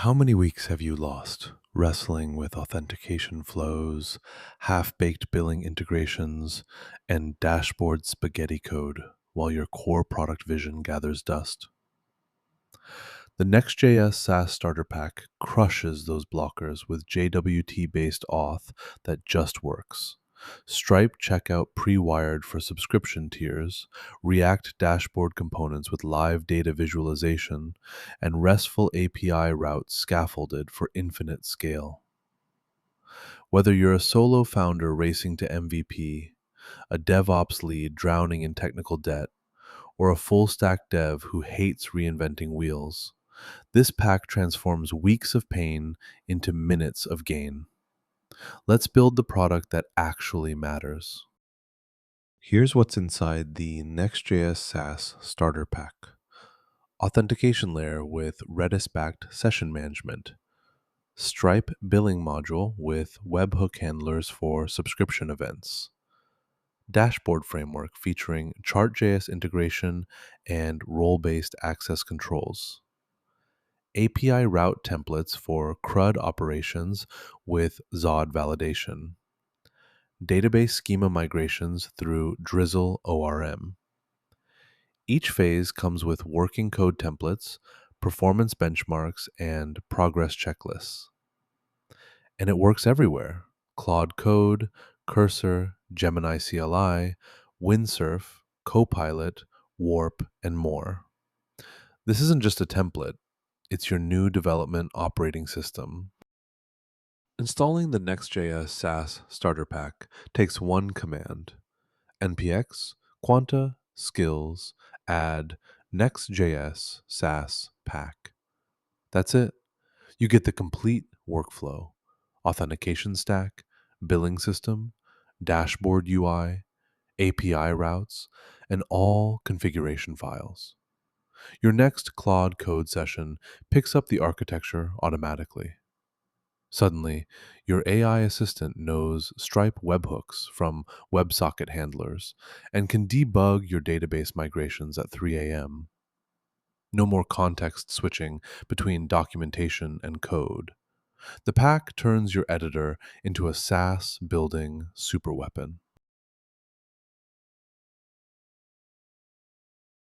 How many weeks have you lost wrestling with authentication flows, half baked billing integrations, and dashboard spaghetti code while your core product vision gathers dust? The Next.js SaaS Starter Pack crushes those blockers with JWT based auth that just works. Stripe checkout pre wired for subscription tiers, React dashboard components with live data visualization, and RESTful API routes scaffolded for infinite scale. Whether you're a solo founder racing to MVP, a DevOps lead drowning in technical debt, or a full stack dev who hates reinventing wheels, this pack transforms weeks of pain into minutes of gain. Let's build the product that actually matters. Here's what's inside the Next.js SaaS Starter Pack. Authentication layer with Redis-backed session management. Stripe billing module with webhook handlers for subscription events. Dashboard framework featuring Chart.js integration and role-based access controls. API route templates for CRUD operations with Zod validation. Database schema migrations through Drizzle ORM. Each phase comes with working code templates, performance benchmarks, and progress checklists. And it works everywhere: Claude Code, Cursor, Gemini CLI, Windsurf, Copilot, Warp, and more. This isn't just a template, it's your new development operating system. Installing the Next.js SaaS Starter Pack takes one command: npx quanta-skills add nextjs-saas-pack. That's it. You get the complete workflow: authentication stack, billing system, dashboard UI, API routes, and all configuration files. Your next Claude code session picks up the architecture automatically. Suddenly, your AI assistant knows Stripe webhooks from WebSocket handlers and can debug your database migrations at 3 a.m. No more context switching between documentation and code. The pack turns your editor into a SaaS building superweapon.